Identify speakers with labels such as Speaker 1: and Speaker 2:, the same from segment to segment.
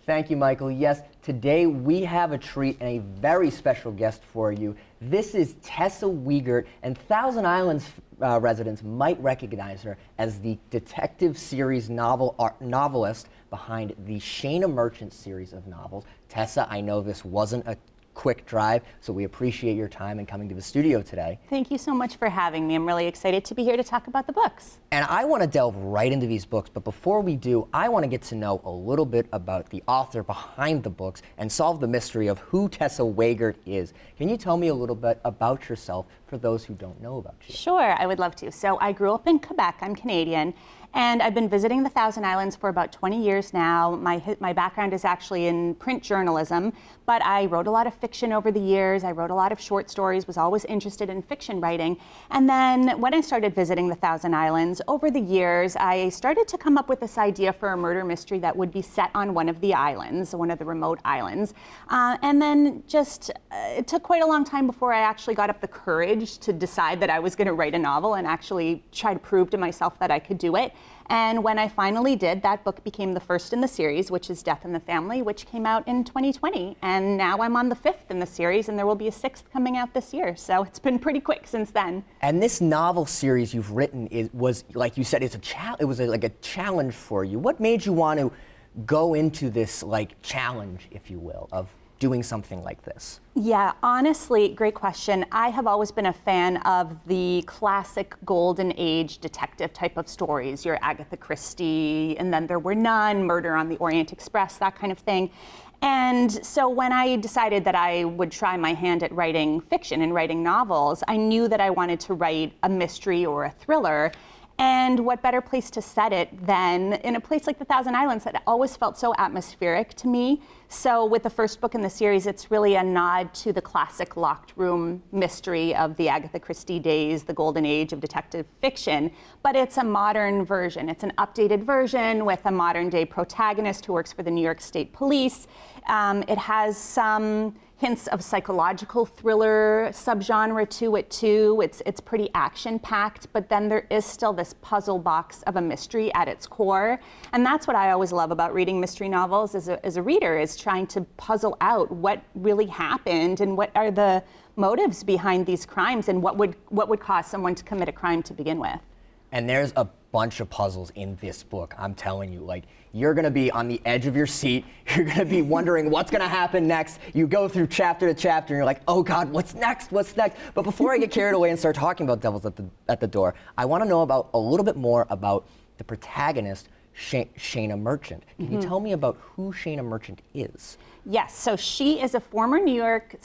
Speaker 1: Thank you, Michael. Yes, today we have a treat and a very special guest for you. This is Tessa Wiegert, and Thousand Islands residents might recognize her as the detective series novelist behind the Shana Merchant series of novels. Tessa, I know this wasn't a quick drive, so we appreciate your time and coming to the studio today.
Speaker 2: Thank you so much for having me. I'm really excited to be here to talk about the books.
Speaker 1: And I want to delve right into these books, but before we do, I want to get to know a little bit about the author behind the books and solve the mystery of who Tessa Wiegert is. Can you tell me a little bit about yourself for those who don't know about you?
Speaker 2: Sure, I would love to. So I grew up in Quebec. I'm Canadian. And I've been visiting the Thousand Islands for about 20 years now. My background is actually in print journalism, but I wrote a lot of fiction over the years. I wrote a lot of short stories, was always interested in fiction writing. And then when I started visiting the Thousand Islands, over the years, I started to come up with this idea for a murder mystery that would be set on one of the islands, one of the remote islands. And then it took quite a long time before I actually got up the courage to decide that I was going to write a novel and actually try to prove to myself that I could do it. And when I finally did, that book became the first in the series, which is Death in the Family, which came out in 2020. And now I'm on the 5th in the series, and there will be a 6th coming out this year. So it's been pretty quick since then.
Speaker 1: And this novel series you've written was, like you said, it was like a challenge for you. What made you want to go into this challenge, if you will, of doing something like this?
Speaker 2: Yeah, honestly, great question. I have always been a fan of the classic golden age detective type of stories, your Agatha Christie, and Then There Were None, Murder on the Orient Express, that kind of thing. And so when I decided that I would try my hand at writing fiction and writing novels, I knew that I wanted to write a mystery or a thriller. And what better place to set it than in a place like the Thousand Islands that always felt so atmospheric to me. So with the first book in the series, it's really a nod to the classic locked room mystery of the Agatha Christie days, the golden age of detective fiction. But it's a modern version. It's an updated version with a modern day protagonist who works for the New York State Police. It has some hints of psychological thriller subgenre to it too. It's pretty action-packed, but then there is still this puzzle box of a mystery at its core. And that's what I always love about reading mystery novels as a reader, is trying to puzzle out what really happened and what are the motives behind these crimes and what would cause someone to commit a crime to begin with.
Speaker 1: And there's a bunch of puzzles in this book, I'm telling you. You're gonna be on the edge of your seat. You're gonna be wondering what's gonna happen next. You go through chapter to chapter and you're like, oh God, what's next, what's next? But before I get carried away and start talking about Devils at the Door, I wanna know about a little bit more about the protagonist, Shana Merchant. Can you tell me about who Shana Merchant is?
Speaker 2: Yes, so she is a former New York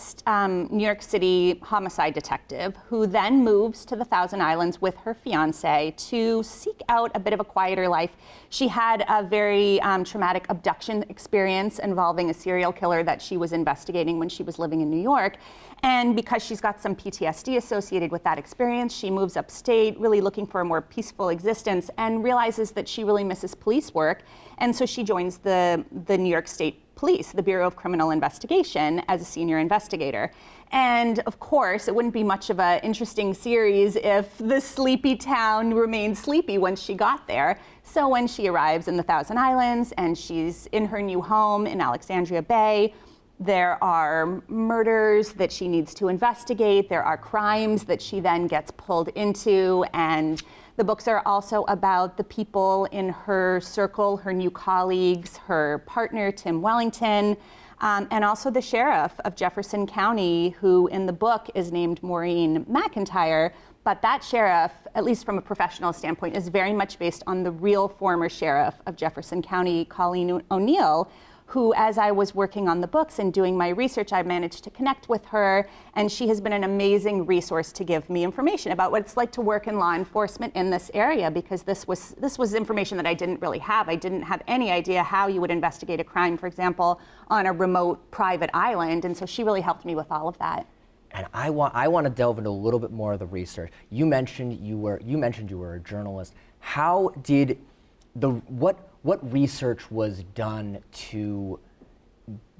Speaker 2: City homicide detective who then moves to the Thousand Islands with her fiance to seek out a bit of a quieter life. She had a very traumatic abduction experience involving a serial killer that she was investigating when she was living in New York. And because she's got some PTSD associated with that experience, she moves upstate, really looking for a more peaceful existence, and realizes that she really misses police work. And so she joins the New York State Police, the Bureau of Criminal Investigation, as a senior investigator. And of course, it wouldn't be much of an interesting series if the sleepy town remained sleepy once she got there. So when she arrives in the Thousand Islands and she's in her new home in Alexandria Bay, there are murders that she needs to investigate. There are crimes that she then gets pulled into. And the books are also about the people in her circle, her new colleagues, her partner, Tim Wellington, and also the sheriff of Jefferson County, who in the book is named Maureen McIntyre. But that sheriff, at least from a professional standpoint, is very much based on the real former sheriff of Jefferson County, Colleen O'Neill, who, as I was working on the books and doing my research, I managed to connect with her, and she has been an amazing resource to give me information about what it's like to work in law enforcement in this area, because this was information that I didn't really have. I didn't have any idea how you would investigate a crime, for example, on a remote private island, and so she really helped me with all of that.
Speaker 1: And I want to delve into a little bit more of the research. You mentioned you were a journalist. How did what research was done to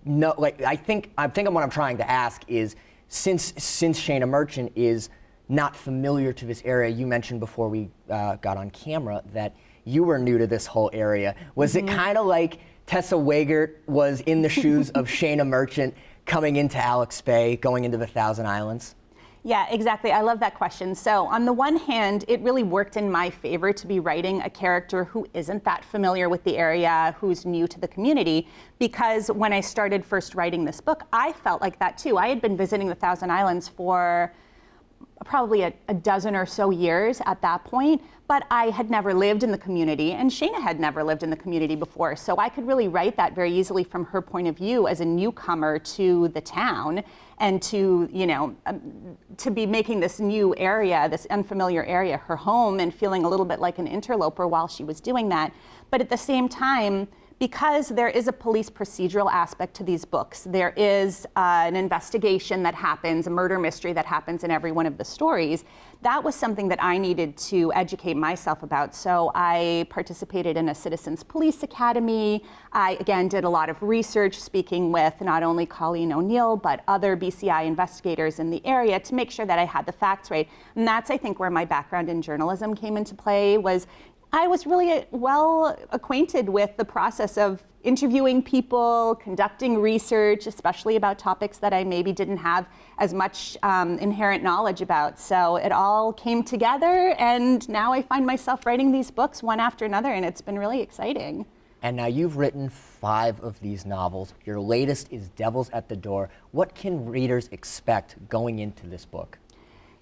Speaker 1: know? I think what I'm trying to ask is, since Shana Merchant is not familiar to this area, you mentioned before we got on camera that you were new to this whole area. Was it kind of like Tessa Wagert was in the shoes of Shayna Merchant coming into Alex Bay, going into the Thousand Islands?
Speaker 2: Yeah, exactly. I love that question. So on the one hand, it really worked in my favor to be writing a character who isn't that familiar with the area, who's new to the community, because when I started first writing this book, I felt like that too. I had been visiting the Thousand Islands for probably a dozen or so years at that point, but I had never lived in the community, and Shayna had never lived in the community before. So I could really write that very easily from her point of view as a newcomer to the town, and to, to be making this new area, this unfamiliar area, her home, and feeling a little bit like an interloper while she was doing that. But at the same time, because there is a police procedural aspect to these books, there is an investigation that happens, a murder mystery that happens in every one of the stories, that was something that I needed to educate myself about. So I participated in a Citizens Police Academy. I, again, did a lot of research, speaking with not only Colleen O'Neill, but other BCI investigators in the area to make sure that I had the facts right. And that's, I think, where my background in journalism came into play. I was really well acquainted with the process of interviewing people, conducting research, especially about topics that I maybe didn't have as much inherent knowledge about. So it all came together, and now I find myself writing these books one after another, and it's been really exciting.
Speaker 1: And now you've written 5 of these novels. Your latest is Devils at the Door. What can readers expect going into this book?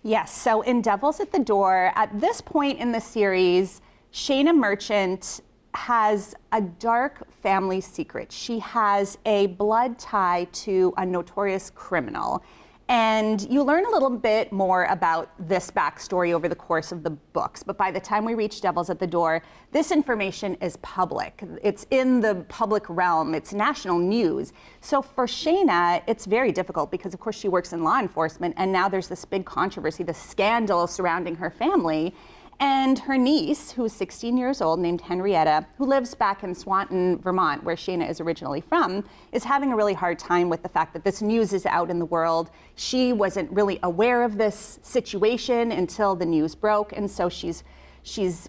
Speaker 2: Yes, so in Devils at the Door, at this point in the series, Shayna Merchant has a dark family secret. She has a blood tie to a notorious criminal. And you learn a little bit more about this backstory over the course of the books. But by the time we reach Devils at the Door, this information is public. It's in the public realm. It's national news. So for Shayna, it's very difficult because, of course, she works in law enforcement. And now there's this big controversy, the scandal surrounding her family. And her niece, who's 16 years old, named Henrietta, who lives back in Swanton, Vermont, where Shayna is originally from, is having a really hard time with the fact that this news is out in the world. She wasn't really aware of this situation until the news broke, and so she's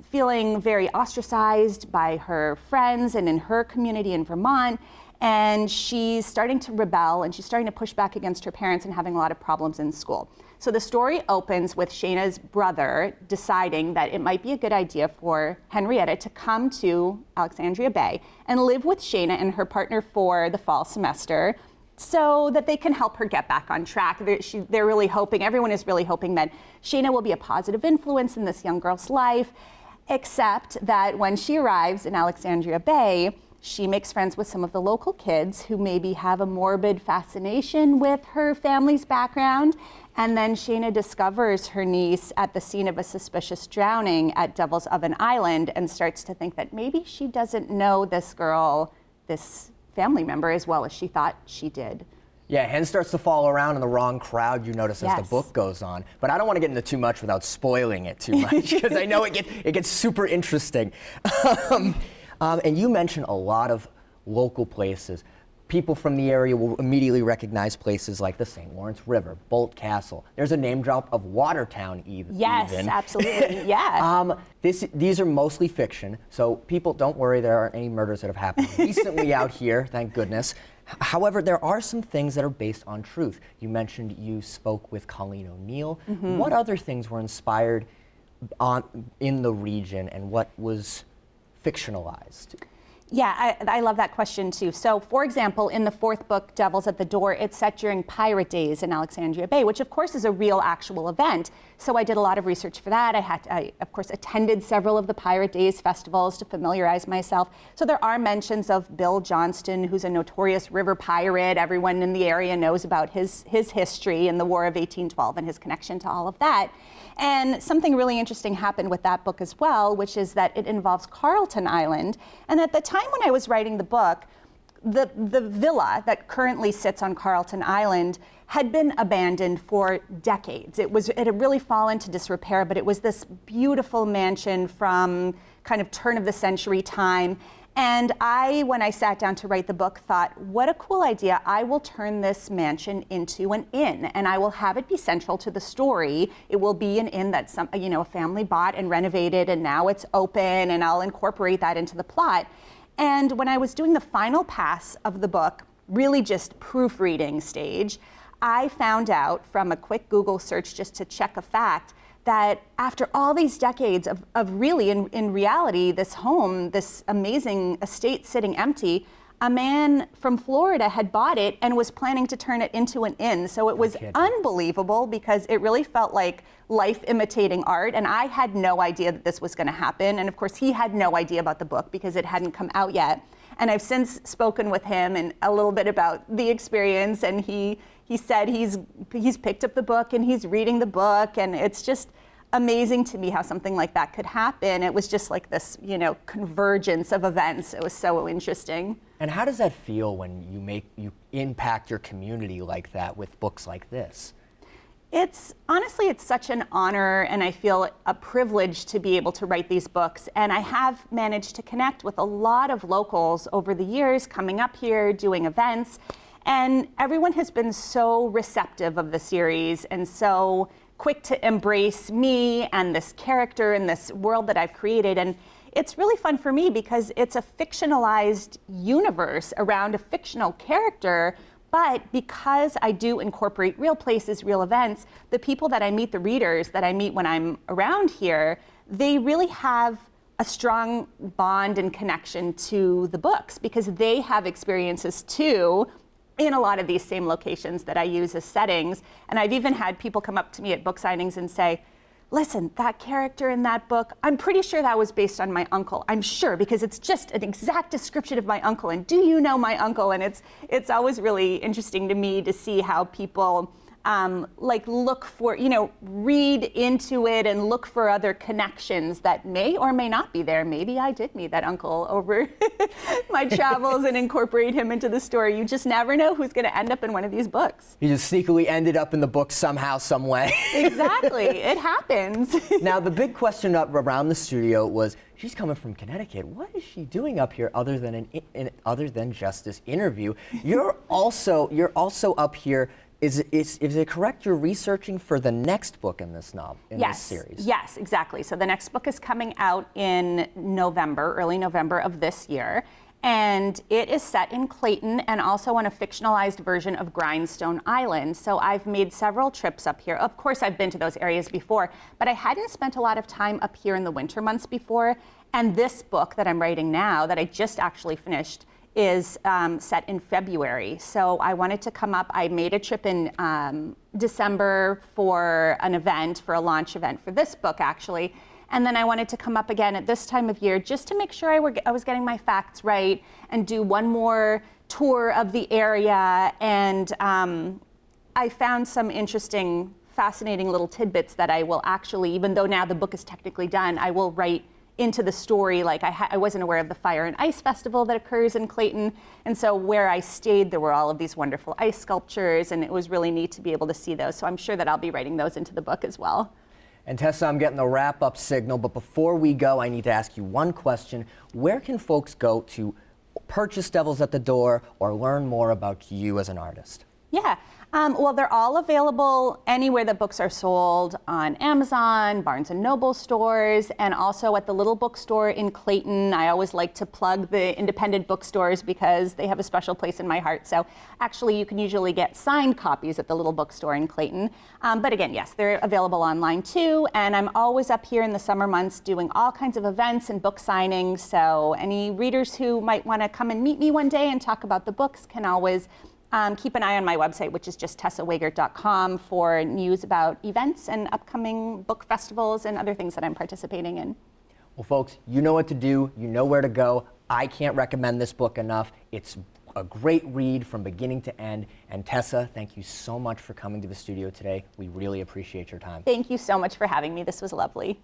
Speaker 2: feeling very ostracized by her friends and in her community in Vermont. And she's starting to rebel, and she's starting to push back against her parents and having a lot of problems in school. So the story opens with Shayna's brother deciding that it might be a good idea for Henrietta to come to Alexandria Bay and live with Shayna and her partner for the fall semester so that they can help her get back on track. They're really hoping, everyone is really hoping that Shayna will be a positive influence in this young girl's life, except that when she arrives in Alexandria Bay, she makes friends with some of the local kids who maybe have a morbid fascination with her family's background. And then Shayna discovers her niece at the scene of a suspicious drowning at Devil's Oven Island and starts to think that maybe she doesn't know this girl, this family member, as well as she thought she did.
Speaker 1: Yeah, Hen starts to fall around in the wrong crowd, you notice, as the book goes on. But I don't want to get into too much without spoiling it too much, because I know it gets super interesting. And you mentioned a lot of local places. People from the area will immediately recognize places like the St. Lawrence River, Bolt Castle. There's a name drop of Watertown even.
Speaker 2: Yes, absolutely, yeah.
Speaker 1: These are mostly fiction, so people, don't worry, there aren't any murders that have happened recently out here, thank goodness. However, there are some things that are based on truth. You mentioned you spoke with Colleen O'Neill. Mm-hmm. What other things were inspired in the region, and what was fictionalized?
Speaker 2: Yeah, I love that question too. So, for example, in the 4th book, Devils at the Door, it's set during Pirate Days in Alexandria Bay, which of course is a real actual event. So I did a lot of research for that. I of course attended several of the Pirate Days festivals to familiarize myself. So there are mentions of Bill Johnston, who's a notorious river pirate. Everyone in the area knows about his history in the War of 1812 and his connection to all of that. And something really interesting happened with that book as well, which is that it involves Carlton Island. And at the time when I was writing the book, the villa that currently sits on Carlton Island had been abandoned for decades. It had really fallen to disrepair, but it was this beautiful mansion from kind of turn of the century time. And when I sat down to write the book, thought, what a cool idea. I will turn this mansion into an inn, and I will have it be central to the story. It will be an inn that a family bought and renovated, and now it's open, and I'll incorporate that into the plot. And when I was doing the final pass of the book, really just proofreading stage, I found out from a quick Google search just to check a fact that after all these decades of really, in reality, this home, this amazing estate sitting empty, a man from Florida had bought it and was planning to turn it into an inn. So it was unbelievable because it really felt like life imitating art. And I had no idea that this was going to happen. And of course, he had no idea about the book because it hadn't come out yet. And I've since spoken with him and a little bit about the experience. And he said he's picked up the book and he's reading the book. And it's just amazing to me how something like that could happen. It was just like this, convergence of events. It was so interesting.
Speaker 1: And how does that feel when you impact your community like that with books like this?
Speaker 2: It's such an honor, and I feel a privilege to be able to write these books. And I have managed to connect with a lot of locals over the years, coming up here, doing events. And everyone has been so receptive of the series and so quick to embrace me and this character and this world that I've created. And it's really fun for me because it's a fictionalized universe around a fictional character. But because I do incorporate real places, real events, the people that I meet, the readers that I meet when I'm around here, they really have a strong bond and connection to the books because they have experiences too in a lot of these same locations that I use as settings. And I've even had people come up to me at book signings and say, listen, that character in that book, I'm pretty sure that was based on my uncle. I'm sure, because it's just an exact description of my uncle. And do you know my uncle? And it's always really interesting to me to see how people look for, read into it and look for other connections that may or may not be there. Maybe I did meet that uncle over my travels and incorporate him into the story. You just never know who's going to end up in one of these books.
Speaker 1: You just sneakily ended up in the book somehow, some way.
Speaker 2: Exactly, it happens.
Speaker 1: Now, the big question up around the studio was, she's coming from Connecticut. What is she doing up here other than just this interview? You're also up here. Is it correct you're researching for the next book in this this series?
Speaker 2: Yes, exactly. So the next book is coming out in November, early November of this year. And it is set in Clayton and also on a fictionalized version of Grindstone Island. So I've made several trips up here. Of course, I've been to those areas before, but I hadn't spent a lot of time up here in the winter months before. And this book that I'm writing now, that I just actually finished, is set in February. So I wanted to come up. I made a trip in December for an event, for a launch event for this book, actually. And then I wanted to come up again at this time of year just to make sure I was getting my facts right and do one more tour of the area. And I found some interesting, fascinating little tidbits that I will actually, even though now the book is technically done, I will write into the story. Like I wasn't aware of the Fire and Ice Festival that occurs in Clayton. And so where I stayed, there were all of these wonderful ice sculptures, and it was really neat to be able to see those. So I'm sure that I'll be writing those into the book as well.
Speaker 1: And Tessa, I'm getting the wrap-up signal, but before we go, I need to ask you one question. Where can folks go to purchase Devils at the Door or learn more about you as an artist?
Speaker 2: Yeah. Well, they're all available anywhere that books are sold, on Amazon, Barnes & Noble stores, and also at the Little Bookstore in Clayton. I always like to plug the independent bookstores because they have a special place in my heart. So actually, you can usually get signed copies at the Little Bookstore in Clayton. But again, yes, they're available online too. And I'm always up here in the summer months doing all kinds of events and book signings. So any readers who might want to come and meet me one day and talk about the books can always keep an eye on my website, which is just tessawegert.com, for news about events and upcoming book festivals and other things that I'm participating in.
Speaker 1: Well, folks, you know what to do. You know where to go. I can't recommend this book enough. It's a great read from beginning to end. And Tessa, thank you so much for coming to the studio today. We really appreciate your time.
Speaker 2: Thank you so much for having me. This was lovely.